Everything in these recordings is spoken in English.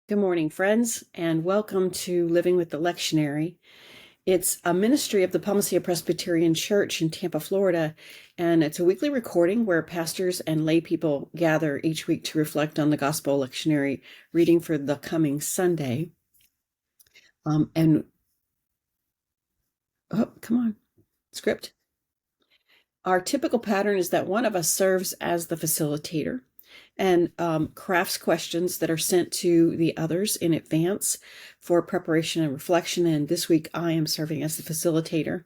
Good morning, friends, and welcome to Living with the Lectionary. It's a ministry of the Palmacia Presbyterian Church in Tampa, Florida, and it's a weekly recording where pastors and lay people gather each week to reflect on the Gospel Lectionary reading for the coming Sunday. Come on, script. Our typical pattern is that one of us serves as the facilitator and crafts questions that are sent to the others in advance for preparation and reflection. And this week I am serving as the facilitator.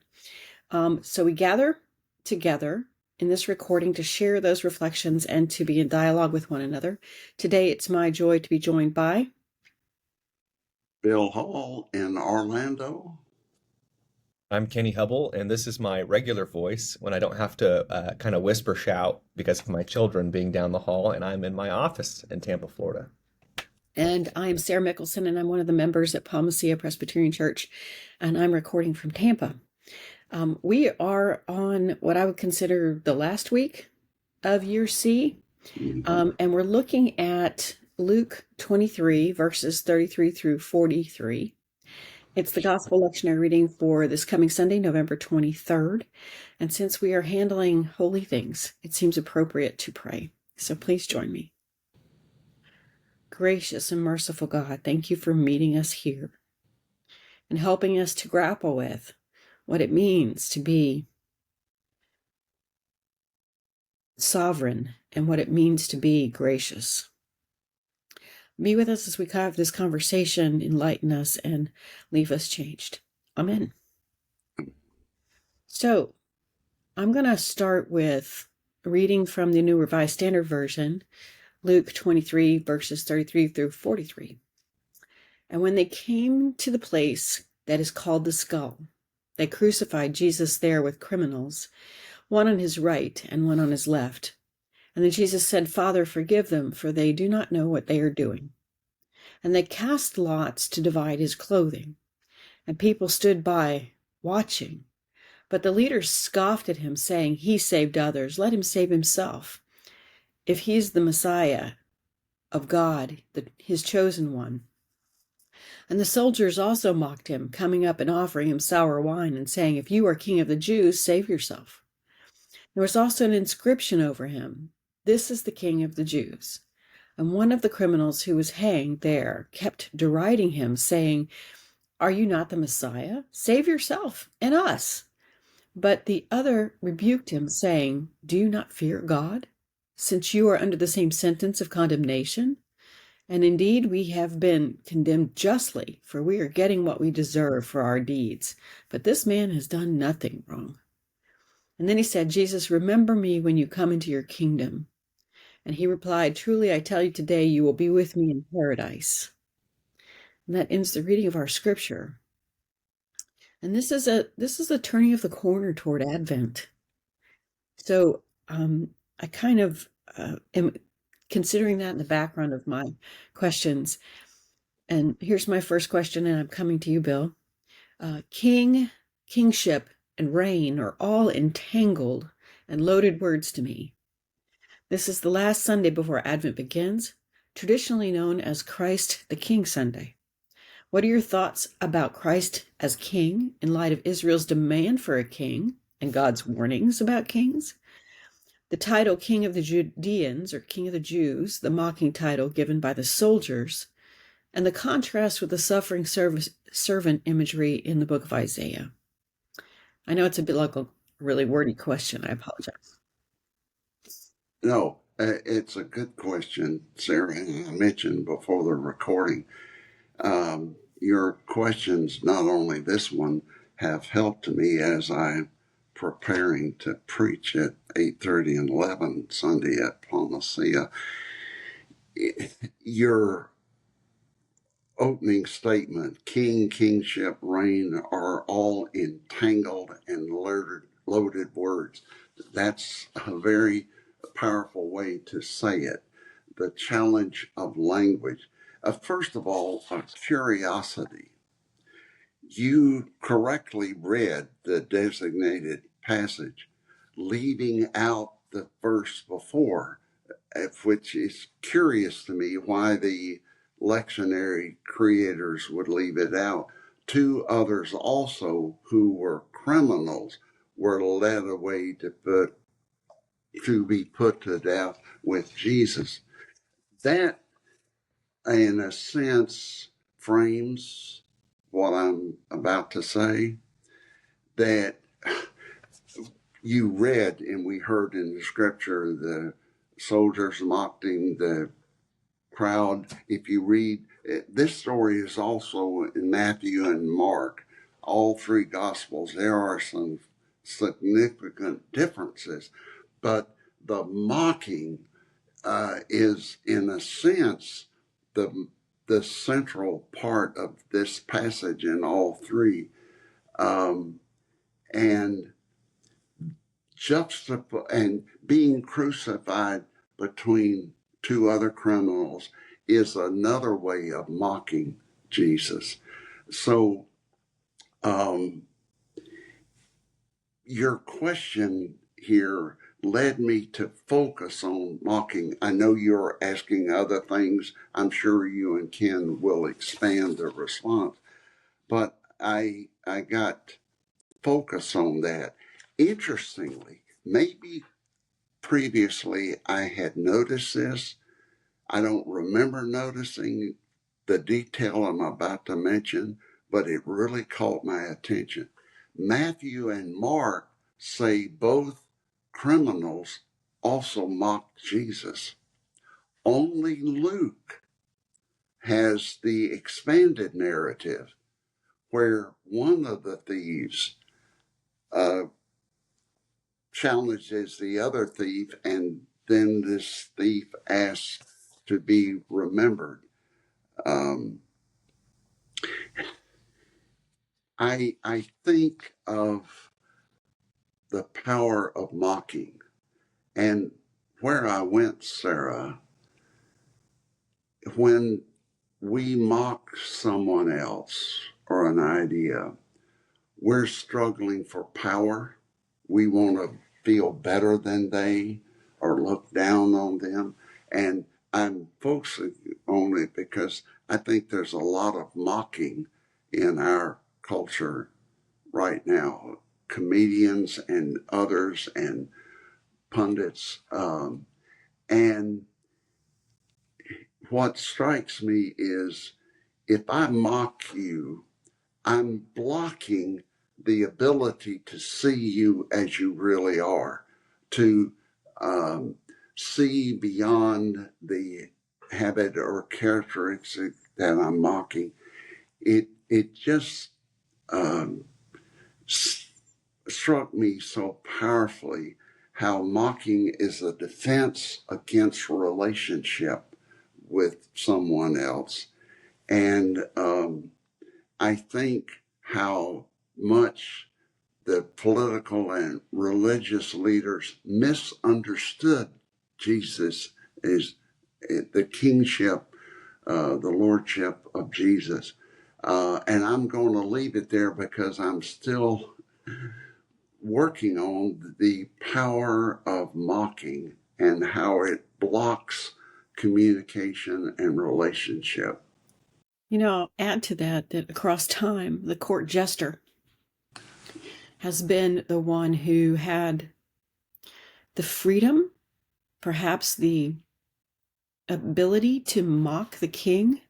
So we gather together in this recording to share those reflections and to be in dialogue with one another. Today it's my joy to be joined by Bill Hall in Orlando. I'm Kenny Hubbell, and this is my regular voice when I don't have to kind of whisper shout because of my children being down the hall, and I'm in my office in Tampa, Florida. And I am Sara Mickelson, and I'm one of the members at Palmacia Presbyterian Church, and I'm recording from Tampa. We are on what I would consider the last week of year C, and we're looking at Luke 23, verses 33 through 43. It's the Gospel Lectionary reading for this coming Sunday, November 23rd. And since we are handling holy things, it seems appropriate to pray. So please join me. Gracious and merciful God, thank you for meeting us here and helping us to grapple with what it means to be sovereign and what it means to be gracious. Be with us as we have this conversation, enlighten us, and leave us changed. Amen. So I'm going to start with reading from the New Revised Standard Version, Luke 23, verses 33 through 43. And when they came to the place that is called the Skull, they crucified Jesus there with criminals, one on his right and one on his left. And then Jesus said, "Father, forgive them, for they do not know what they are doing." And they cast lots to divide his clothing. And people stood by, watching. But the leaders scoffed at him, saying, "He saved others. Let him save himself. If he's the Messiah of God, his chosen one." And the soldiers also mocked him, coming up and offering him sour wine and saying, "If you are king of the Jews, save yourself." There was also an inscription over him, "This is the King of the Jews." And one of the criminals who was hanged there kept deriding him, saying, "Are you not the Messiah? Save yourself and us." But the other rebuked him, saying, "Do you not fear God, since you are under the same sentence of condemnation? And indeed we have been condemned justly, for we are getting what we deserve for our deeds. But this man has done nothing wrong." And then he said, "Jesus, remember me when you come into your kingdom." And he replied, "Truly I tell you today, you will be with me in paradise." And that ends the reading of our scripture. And this is a turning of the corner toward Advent. So I kind of am considering that in the background of my questions. And here's my first question, and I'm coming to you, Bill. Kingship, and reign are all entangled and loaded words to me. This is the last Sunday before Advent begins, traditionally known as Christ the King Sunday. What are your thoughts about Christ as king in light of Israel's demand for a king and God's warnings about kings? The title King of the Judeans, or King of the Jews, the mocking title given by the soldiers, and the contrast with the suffering servant imagery in the book of Isaiah. I know it's a bit like a really wordy question. I apologize. No, it's a good question, Sarah. I mentioned before the recording, your questions, not only this one, have helped me as I'm preparing to preach at 8:30 and 11 Sunday at Palmacia. Your opening statement, king, kingship, reign, are all entangled and loaded words. That's a very powerful way to say it. The challenge of language. First of all, a curiosity. You correctly read the designated passage, leaving out the verse before, which is curious to me why the lectionary creators would leave it out. 2 others also who were criminals were led away to be put to death with Jesus. That, in a sense, frames what I'm about to say, that you read and we heard in the scripture the soldiers mocking the crowd. If you read, this story is also in Matthew and Mark, all 3 gospels. There are some significant differences, but the mocking is, in a sense, the central part of this passage in all 3. And and being crucified between 2 other criminals is another way of mocking Jesus. So, your question here led me to focus on mocking. I know you're asking other things. I'm sure you and Ken will expand the response, but I got focus on that. Interestingly, maybe previously I had noticed this. I don't remember noticing the detail I'm about to mention, but it really caught my attention. Matthew and Mark say both criminals also mocked Jesus. Only Luke has the expanded narrative where one of the thieves challenges the other thief, and then this thief asks to be remembered. I think of the power of mocking, and where I went, Sarah, when we mock someone else or an idea, we're struggling for power. We want to feel better than they or look down on them. And I'm focusing on it because I think there's a lot of mocking in our culture right now. Comedians and others and pundits. And what strikes me is if I mock you, I'm blocking the ability to see you as you really are, to see beyond the habit or characteristic that I'm mocking. It just struck me so powerfully how mocking is a defense against relationship with someone else. And I think how much the political and religious leaders misunderstood Jesus as the kingship, the lordship of Jesus. And I'm going to leave it there because I'm still working on the power of mocking and how it blocks communication and relationship. Add to that across time, the court jester has been the one who had the freedom, perhaps the ability to mock the king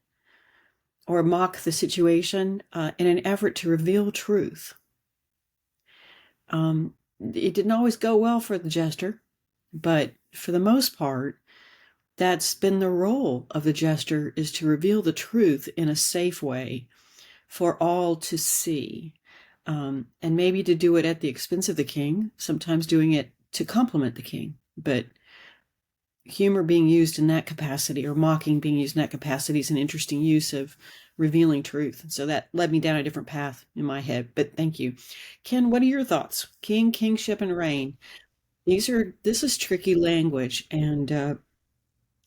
or mock the situation in an effort to reveal truth. It didn't always go well for the jester, but for the most part, that's been the role of the jester, is to reveal the truth in a safe way for all to see. And maybe to do it at the expense of the king, sometimes doing it to compliment the king. But humor being used in that capacity, or mocking being used in that capacity, is an interesting use of revealing truth. So that led me down a different path in my head, but thank you. Ken, what are your thoughts? King, kingship, and reign. This is tricky language, and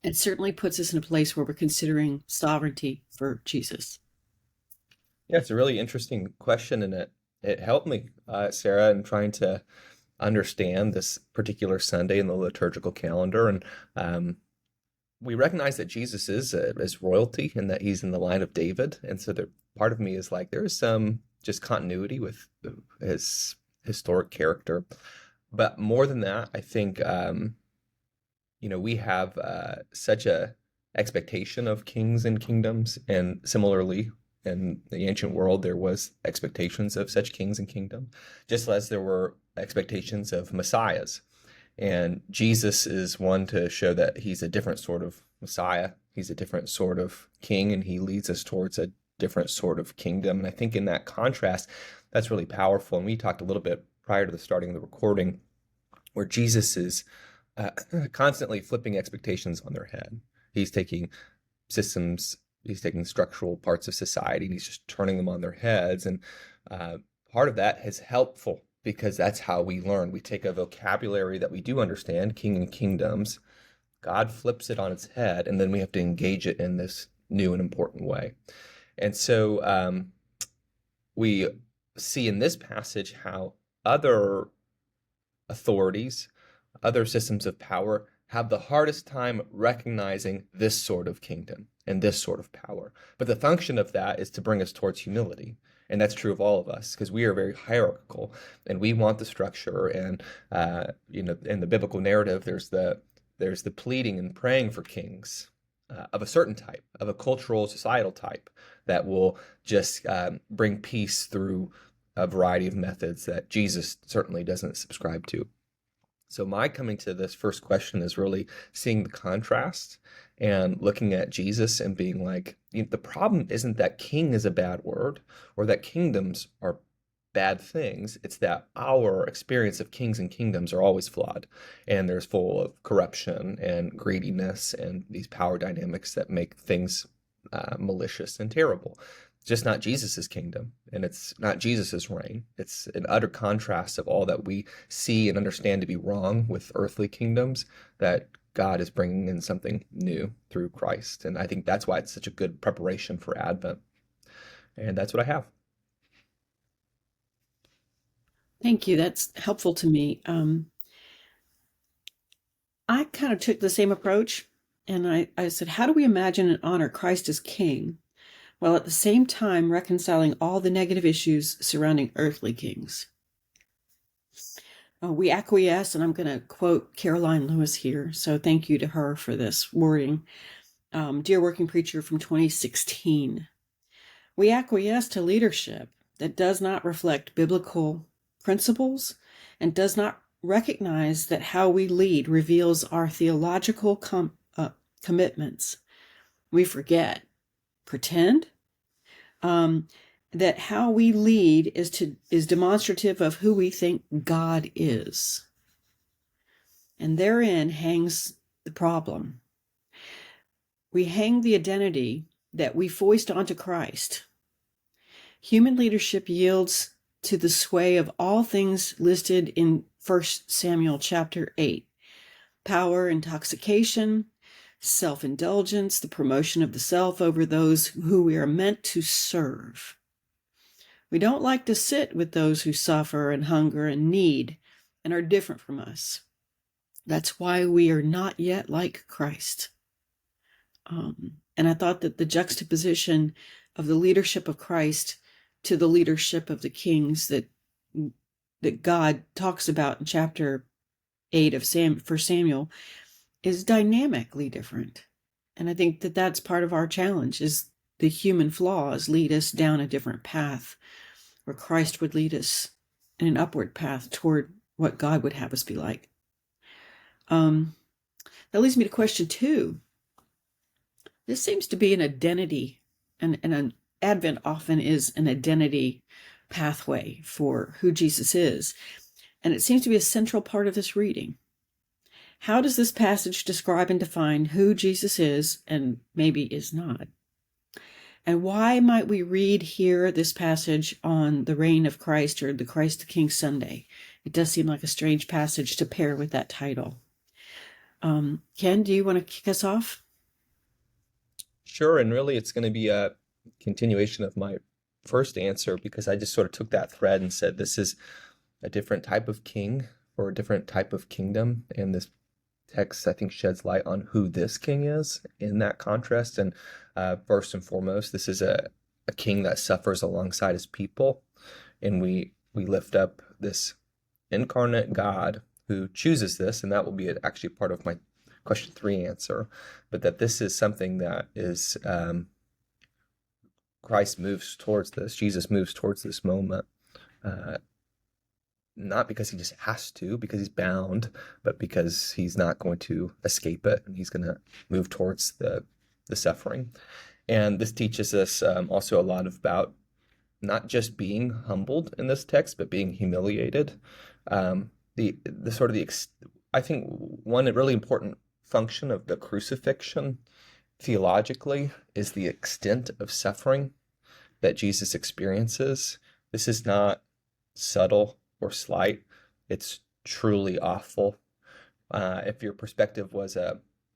it certainly puts us in a place where we're considering sovereignty for Jesus. Yeah, it's a really interesting question, and it helped me, Sarah, in trying to understand this particular Sunday in the liturgical calendar. And we recognize that Jesus is royalty and that he's in the line of David. And so part of me is like, there is some just continuity with his historic character. But more than that, I think, we have such a expectation of kings and kingdoms. And similarly, in the ancient world, there was expectations of such kings and kingdom, just as there were expectations of messiahs. And Jesus is one to show that he's a different sort of Messiah. He's a different sort of king, and he leads us towards a different sort of kingdom. And I think in that contrast, that's really powerful. And we talked a little bit prior to the starting of the recording where Jesus is constantly flipping expectations on their head. He's taking systems, he's taking structural parts of society, and he's just turning them on their heads. And part of that is helpful because that's how we learn. We take a vocabulary that we do understand, king and kingdoms, God flips it on its head, and then we have to engage it in this new and important way. And so we see in this passage how other authorities, other systems of power have the hardest time recognizing this sort of kingdom and this sort of power. But the function of that is to bring us towards humility. And that's true of all of us because we are very hierarchical and we want the structure. And, in the biblical narrative, there's the pleading and praying for kings of a certain type, of a cultural, societal type that will just bring peace through a variety of methods that Jesus certainly doesn't subscribe to. So my coming to this first question is really seeing the contrast and looking at Jesus and being like, the problem isn't that king is a bad word or that kingdoms are bad things. It's that our experience of kings and kingdoms are always flawed, and there's full of corruption and greediness and these power dynamics that make things malicious and terrible. It's just not Jesus's kingdom, and it's not Jesus's reign. It's an utter contrast of all that we see and understand to be wrong with earthly kingdoms, that God is bringing in something new through Christ. And I think that's why it's such a good preparation for Advent. And that's what I have. Thank you. That's helpful to me. I kind of took the same approach, and I said, how do we imagine and honor Christ as king, while at the same time reconciling all the negative issues surrounding earthly kings? We acquiesce, and I'm going to quote Caroline Lewis here, so thank you to her for this wording. Dear Working Preacher from 2016. We acquiesce to leadership that does not reflect biblical principles and does not recognize that how we lead reveals our theological commitments. We forget, pretend, that how we lead is demonstrative of who we think God is. And therein hangs the problem. We hang the identity that we foist onto Christ. Human leadership yields to the sway of all things listed in 1 Samuel chapter 8. Power, intoxication, self-indulgence, the promotion of the self over those who we are meant to serve. We don't like to sit with those who suffer and hunger and need and are different from us. That's why we are not yet like Christ. And I thought that the juxtaposition of the leadership of Christ to the leadership of the kings that God talks about in chapter 8 of 1 Samuel is dynamically different. And I think that that's part of our challenge, is the human flaws lead us down a different path, where Christ would lead us in an upward path toward what God would have us be like. That leads me to question 2. This seems to be an identity, and an Advent often is an identity pathway for who Jesus is. And it seems to be a central part of this reading. How does this passage describe and define who Jesus is and maybe is not? And why might we read here this passage on the reign of Christ, or the Christ the King Sunday? It does seem like a strange passage to pair with that title. Ken, do you want to kick us off? Sure, and really it's going to be a continuation of my first answer, because I just sort of took that thread and said this is a different type of king or a different type of kingdom, and this text, I think, sheds light on who this king is in that contrast. And first and foremost, this is a king that suffers alongside his people. And we lift up this incarnate God who chooses this, and that will be actually part of my question 3 answer, but that this is something that is Christ moves towards this, Jesus moves towards this moment, not because he just has to, because he's bound, but because he's not going to escape it, and he's going to move towards the suffering. And this teaches us also a lot about not just being humbled in this text, but being humiliated. The sort of I think one really important function of the crucifixion theologically is the extent of suffering that Jesus experiences. This is not subtle or slight. It's truly awful. If your perspective was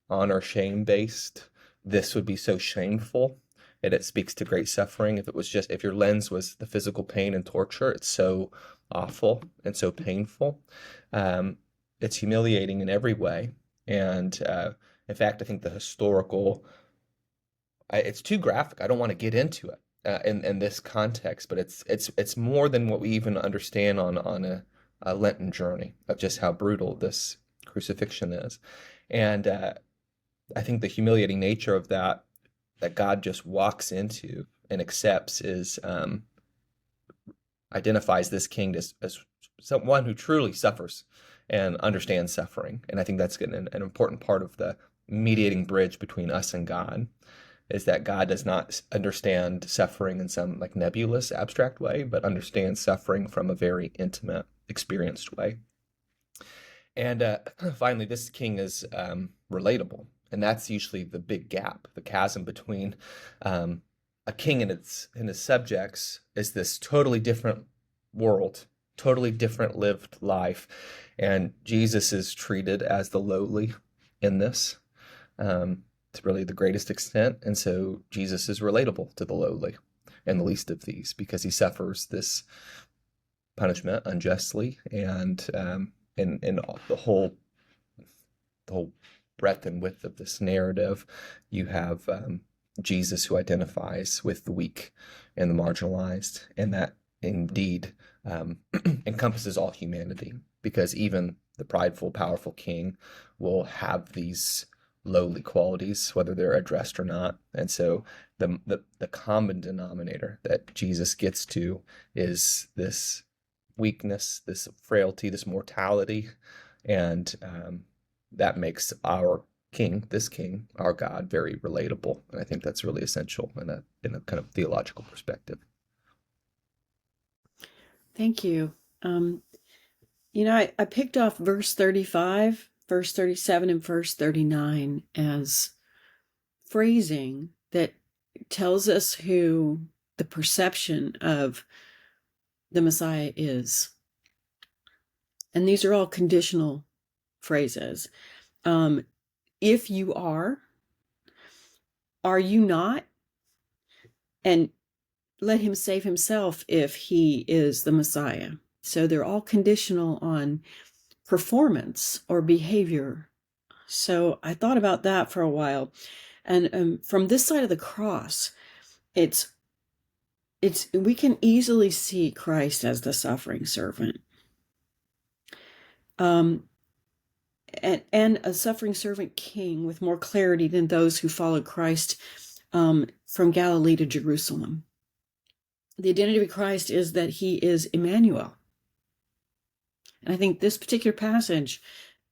honor shame based, this would be so shameful, and it speaks to great suffering. If your lens was the physical pain and torture, it's so awful and so painful. It's humiliating in every way. And in fact, I think the historical, it's too graphic. I don't want to get into it in this context, but it's more than what we even understand on a Lenten journey of just how brutal this crucifixion is. And I think the humiliating nature of that God just walks into and accepts identifies this king as someone who truly suffers and understands suffering. And I think that's an important part of the mediating bridge between us and God, is that God does not understand suffering in some like nebulous, abstract way, but understands suffering from a very intimate, experienced way. And finally, this king is relatable. And that's usually the big gap, the chasm between a king and his subjects is this totally different world, totally different lived life. And Jesus is treated as the lowly in this to really the greatest extent. And so Jesus is relatable to the lowly and the least of these, because he suffers this punishment unjustly, and in the whole breadth and width of this narrative, you have Jesus who identifies with the weak and the marginalized, and that indeed encompasses all humanity, because even the prideful, powerful king will have these lowly qualities, whether they're addressed or not. And so the common denominator that Jesus gets to is this weakness, this frailty, this mortality, and that makes our king, our God, very relatable. And I think that's really essential in a kind of theological perspective. Thank you. I picked off verse 35, verse 37, and verse 39 as phrasing that tells us who the perception of the Messiah is. And these are all conditional phrases. If you are you not? And let him save himself if he is the Messiah. So they're all conditional on performance or behavior. So I thought about that for a while. And from this side of the cross, we can easily see Christ as the suffering servant. And a suffering servant king with more clarity than those who followed Christ from Galilee to Jerusalem. The identity of Christ is that he is Emmanuel. And I think this particular passage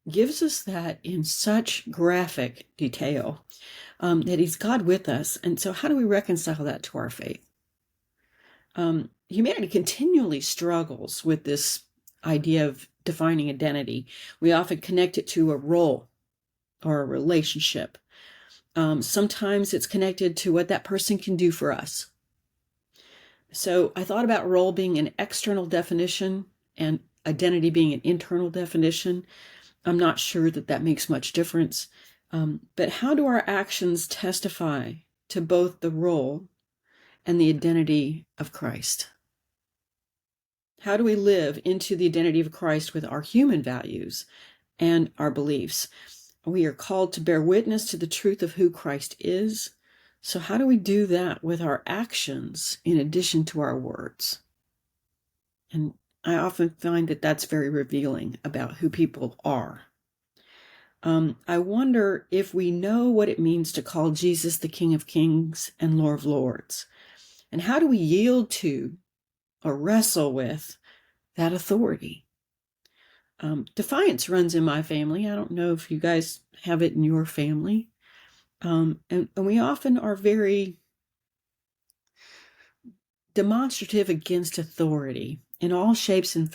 gives us that in such graphic detail, that he's God with us. And so how do we reconcile that to our faith? Humanity continually struggles with this idea of defining identity. We often connect it to a role or a relationship. Sometimes it's connected to what that person can do for us. So I thought about role being an external definition and identity being an internal definition. I'm not sure that makes much difference. But how do our actions testify to both the role and the identity of Christ? How do we live into the identity of Christ with our human values and our beliefs? we are called to bear witness to the truth of who Christ is. So how do we do that with our actions in addition to our words? And I often find that that's very revealing about who people are. I wonder if we know what it means to call Jesus the King of Kings and Lord of Lords. And how do we yield to or wrestle with that authority? Defiance runs in my family. I don't know if you guys have it in your family. And we often are very demonstrative against authority in all shapes and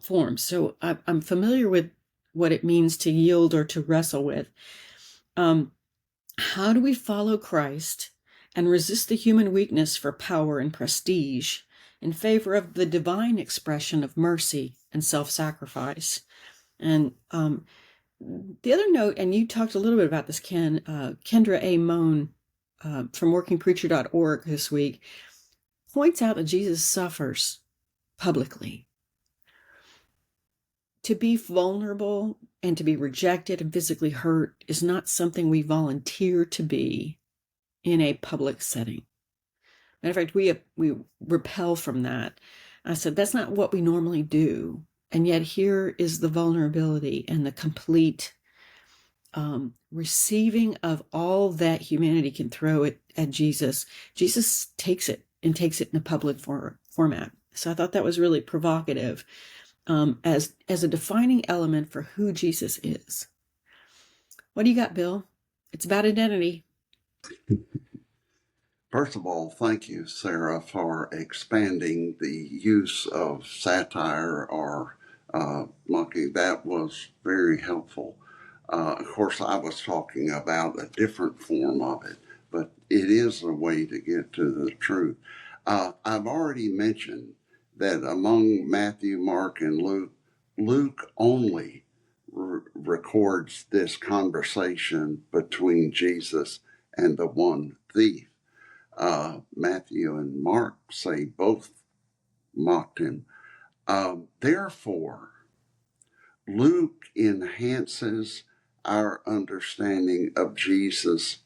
forms. So I'm familiar with what it means to yield or to wrestle with. How do we follow Christ and resist the human weakness for power and prestige in favor of the divine expression of mercy and self-sacrifice? And the other note, and you talked a little bit about this, Ken, Kendra A. Moan from workingpreacher.org this week, points out that Jesus suffers publicly. To be vulnerable and to be rejected and physically hurt is not something we volunteer to be in a public setting. Matter of fact, we repel from that. I said, that's not what we normally do. And yet here is the vulnerability and the complete receiving of all that humanity can throw at Jesus. Jesus takes it and takes it in a public format. So I thought that was really provocative as a defining element for who Jesus is. What do you got, Bill? It's about identity. First of all, thank you, Sara, for expanding the use of satire or monkey. That was very helpful. Of course, I was talking about a different form of it, but it is a way to get to the truth. I've already mentioned that among Matthew, Mark, and Luke, Luke only records this conversation between Jesus and the one thief. Matthew and Mark say both mocked him. Therefore, Luke enhances our understanding of Jesus'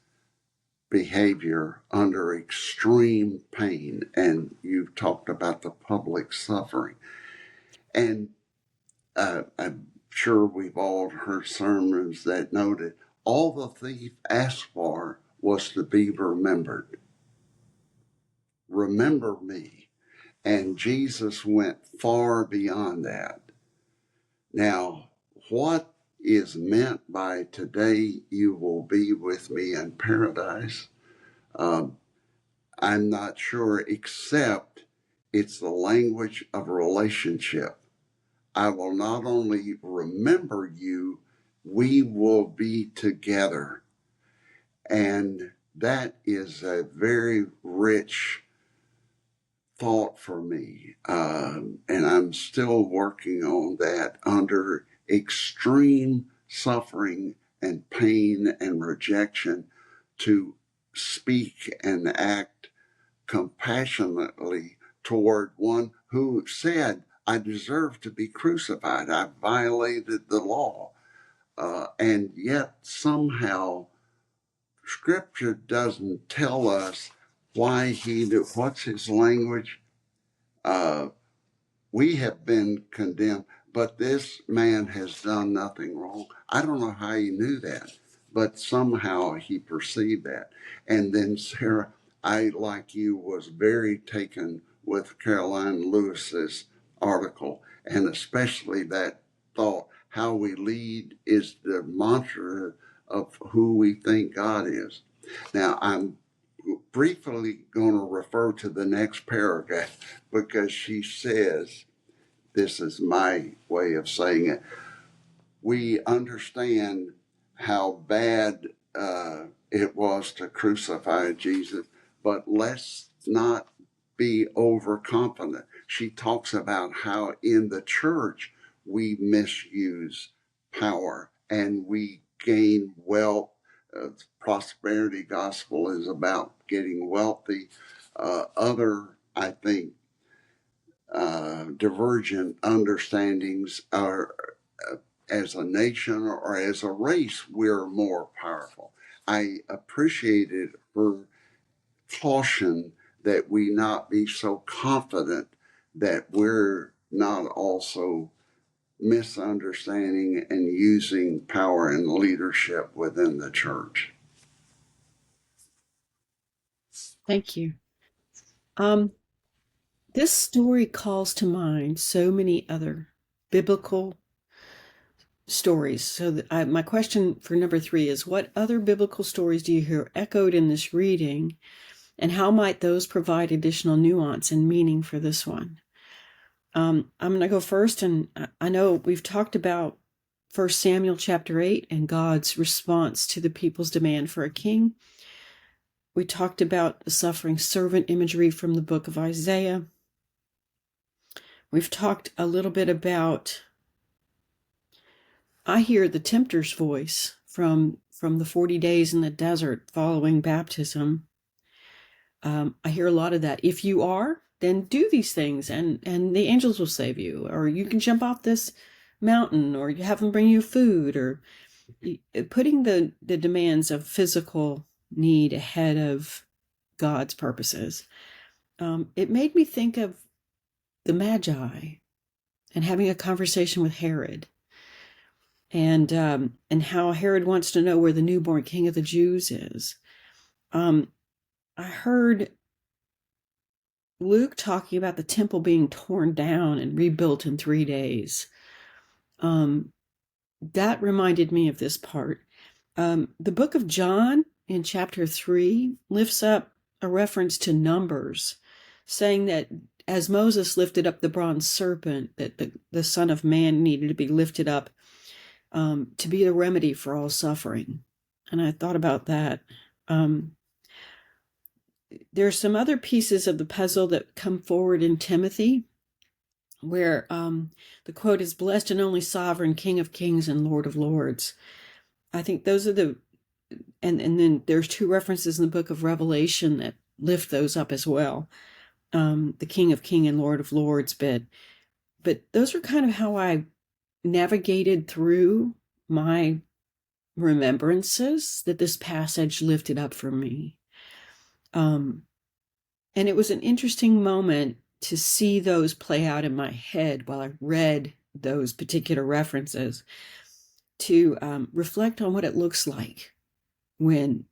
behavior under extreme pain. And you've talked about the public suffering. And I'm sure we've all heard sermons that noted all the thief asked for was to be remembered. Remember me. And Jesus went far beyond that. Now, what is meant by today you will be with me in paradise? I'm not sure, except it's the language of relationship. I will not only remember you, we will be together. And that is a very rich thought for me. And I'm still working on that under extreme suffering and pain and rejection to speak and act compassionately toward one who said, I deserve to be crucified. I violated the law. And yet somehow Scripture doesn't tell us why he did. What's his language? We have been condemned, but this man has done nothing wrong. I don't know how he knew that, but somehow he perceived that. And then Sara, I, like you, was very taken with Caroline Lewis's article, and especially that thought, how we lead is the mantra of who we think God is. Now, I'm briefly going to refer to the next paragraph because she says, this is my way of saying it, we understand how bad it was to crucify Jesus, but let's not be overconfident. She talks about how in the church we misuse power and we gain wealth. Prosperity gospel is about getting wealthy. Other, I think, divergent understandings are as a nation or as a race, we're more powerful. I appreciated her caution that we not be so confident that we're not also misunderstanding and using power and leadership within the church. Thank you. This story calls to mind so many other biblical stories. So my question for number 3 is, what other biblical stories do you hear echoed in this reading, and how might those provide additional nuance and meaning for this one? I'm going to go first, and I know we've talked about 1 Samuel chapter 8 and God's response to the people's demand for a king. We talked about the suffering servant imagery from the book of Isaiah. We've talked a little bit about, I hear the tempter's voice from the 40 days in the desert following baptism. I hear a lot of that. If you are, then do these things and the angels will save you, or you can jump off this mountain, or you have them bring you food, or putting the demands of physical need ahead of God's purposes. It made me think of the Magi and having a conversation with Herod, and how Herod wants to know where the newborn king of the Jews is. I heard Luke talking about the temple being torn down and rebuilt in 3 days. That reminded me of this part. The book of John in chapter 3 lifts up a reference to Numbers, saying that as Moses lifted up the bronze serpent, that the Son of Man needed to be lifted up to be the remedy for all suffering. And I thought about that. There are some other pieces of the puzzle that come forward in Timothy, where the quote is, "Blessed and only sovereign, King of kings and Lord of lords." I think those are and then there's 2 references in the book of Revelation that lift those up as well. The King of King and Lord of Lords bit. But those are kind of how I navigated through my remembrances that this passage lifted up for me. And it was an interesting moment to see those play out in my head while I read those particular references, to reflect on what it looks like when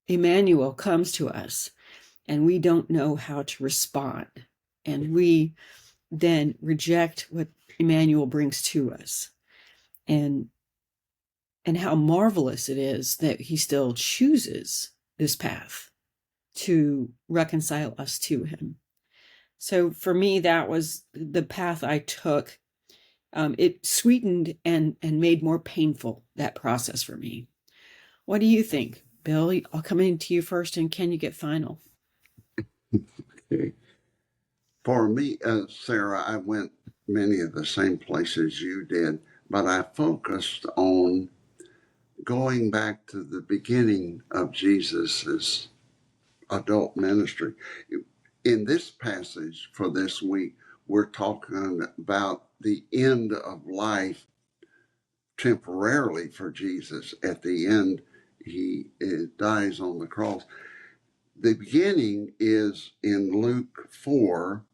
Emmanuel comes to us and we don't know how to respond, and we then reject what Emmanuel brings to us, and how marvelous it is that he still chooses this path to reconcile us to him. So for me, that was the path I took. It sweetened and made more painful that process for me. What do you think, Bill? I'll come into you first, and can you get final? Okay. For me, Sarah, I went many of the same places you did, but I focused on going back to the beginning of Jesus's adult ministry. In this passage for this week, we're talking about the end of life temporarily for Jesus. At the end, he dies on the cross. The beginning is in Luke 4,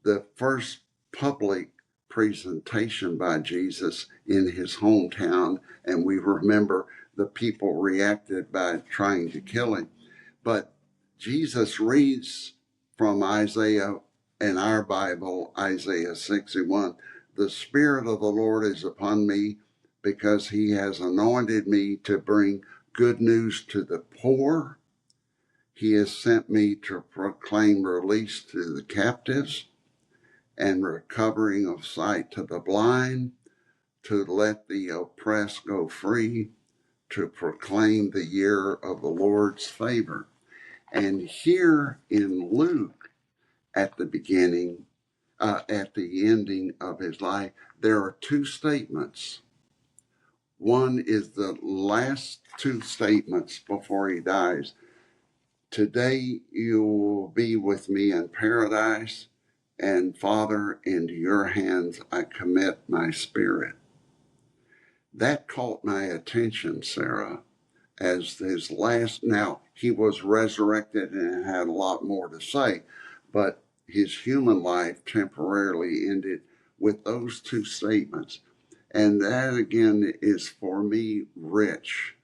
the first public presentation by Jesus in his hometown, and we remember the people reacted by trying to kill him. But Jesus reads from Isaiah, in our Bible, Isaiah 61, "The Spirit of the Lord is upon me, because he has anointed me to bring good news to the poor. He has sent me to proclaim release to the captives and recovering of sight to the blind, to let the oppressed go free, to proclaim the year of the Lord's favor." And here in Luke, at the beginning, at the ending of his life, there are 2 statements. One is the last 2 statements before he dies. "Today you will be with me in paradise, and Father, into your hands I commit my spirit." that caught my attention, Sarah, as his last. Now, he was resurrected and had a lot more to say, but his human life temporarily ended with those two statements. And that again is for me rich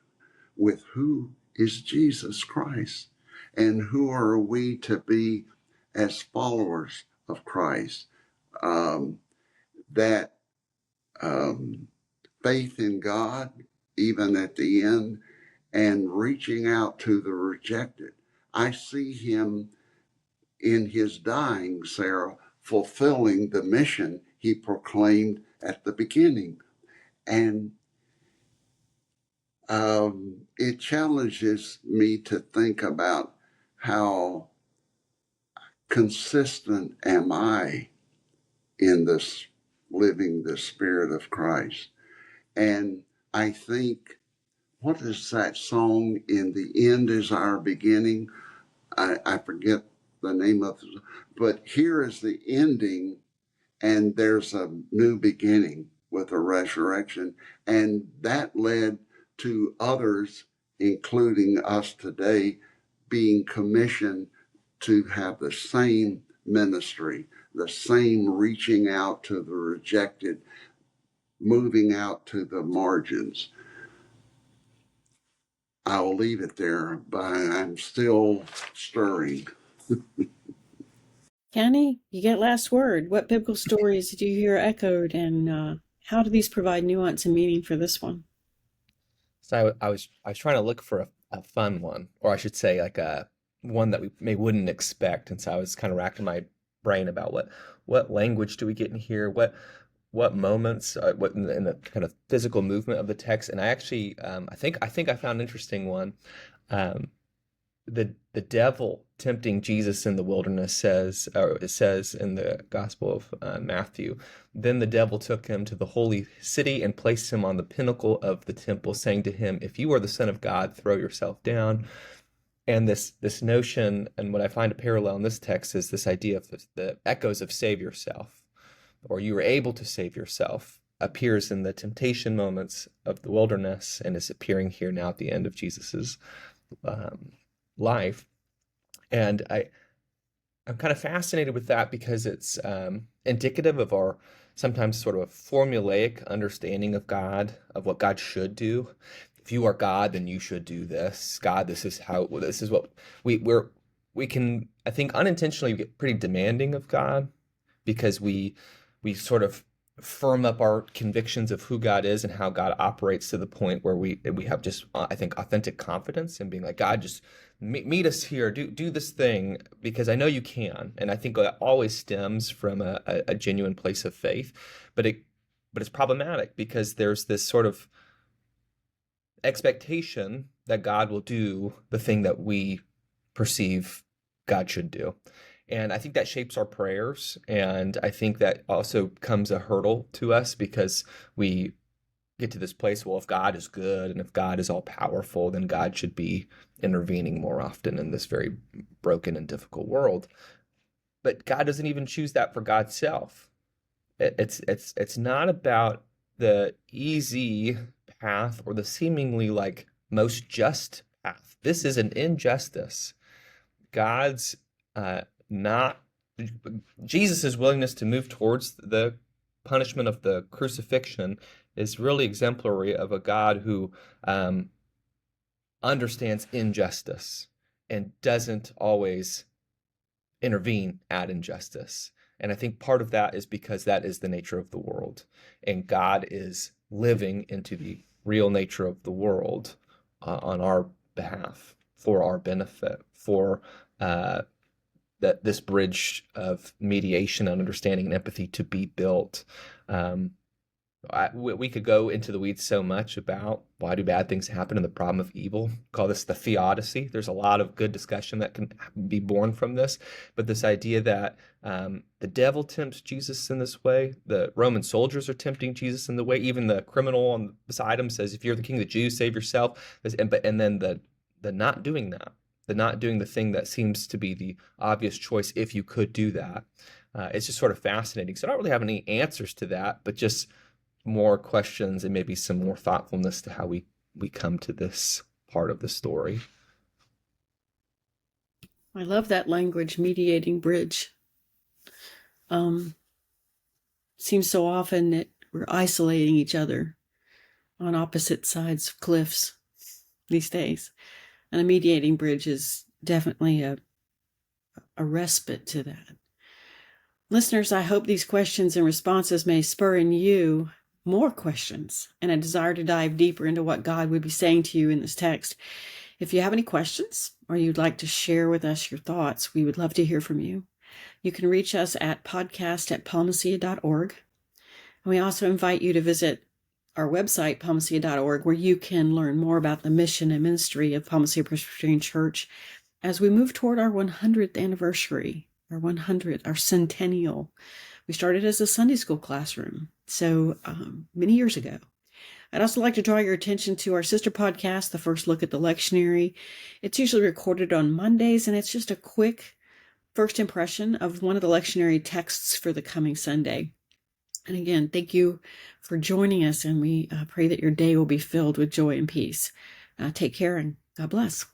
with who is Jesus Christ and who are we to be as followers of Christ. That faith in God, even at the end, and reaching out to the rejected. I see him in his dying, Sarah, fulfilling the mission he proclaimed at the beginning. And it challenges me to think about how consistent am I in this living the Spirit of Christ. And I think, what is that song, "In the End is Our Beginning"? I forget the name of it, but here is the ending, and there's a new beginning with a resurrection. And that led to others, including us today, being commissioned to have the same ministry, the same reaching out to the rejected, moving out to the margins. I'll leave it there, but I'm still stirring. Kenny, you get last word. What biblical stories did you hear echoed, and how do these provide nuance and meaning for this one? So I was trying to look for a fun one, or I should say like a one that we maybe wouldn't expect. And so I was kind of racking my brain about what language do we get in here, what moments, what in the kind of physical movement of the text. And I actually I think I found an interesting one. Um, the devil tempting Jesus in the wilderness says, or it says in the Gospel of Matthew, then the devil took him to the holy city and placed him on the pinnacle of the temple, saying to him, "If you are the Son of God, throw yourself down." And this notion, and what I find a parallel in this text is this idea of the echoes of save yourself, or you were able to save yourself, appears in the temptation moments of the wilderness and is appearing here now at the end of Jesus's life. And I'm kind of fascinated with that because it's indicative of our sometimes sort of formulaic understanding of God, of what God should do. If you are God, then you should do this. God, this is what we can, I think, unintentionally get pretty demanding of God because we sort of firm up our convictions of who God is and how God operates to the point where we have just I think authentic confidence in being like, God, just meet us here, do this thing because I know you can. And I think that always stems from a genuine place of faith, but it's problematic because there's this sort of expectation that God will do the thing that we perceive God should do. And I think that shapes our prayers. And I think that also comes a hurdle to us because we get to this place, well, if God is good and if God is all powerful, then God should be intervening more often in this very broken and difficult world. But God doesn't even choose that for God's self. It's not about the easy path or the seemingly like most just path. This is an injustice. God's not Jesus's willingness to move towards the punishment of the crucifixion is really exemplary of a God who understands injustice and doesn't always intervene at injustice. And I think part of that is because that is the nature of the world. And God is living into the real nature of the world on our behalf, for our benefit, for that this bridge of mediation and understanding and empathy to be built. We could go into the weeds so much about why do bad things happen and the problem of evil. Call this the theodicy. There's a lot of good discussion that can be born from this. But this idea that the devil tempts Jesus in this way, the Roman soldiers are tempting Jesus in the way, even the criminal on beside him says, if you're the king of the Jews, save yourself. And then the not doing that, the not doing the thing that seems to be the obvious choice if you could do that. It's just sort of fascinating. So I don't really have any answers to that, but just more questions and maybe some more thoughtfulness to how we come to this part of the story. I love that language, mediating bridge. Seems so often that we're isolating each other on opposite sides of cliffs these days. And a mediating bridge is definitely a respite to that. Listeners, I hope these questions and responses may spur in you more questions and a desire to dive deeper into what God would be saying to you in this text. If you have any questions or you'd like to share with us your thoughts, we would love to hear from you. You can reach us at podcast@palmacia.org. And we also invite you to visit our website, palmacia.org, where you can learn more about the mission and ministry of Palmacia Presbyterian Church as we move toward our 100th anniversary, our centennial. We started as a Sunday school classroom, so many years ago. I'd also like to draw your attention to our sister podcast, The First Look at the Lectionary. It's usually recorded on Mondays, and it's just a quick first impression of one of the lectionary texts for the coming Sunday. And again, thank you for joining us, and we pray that your day will be filled with joy and peace. Take care, and God bless.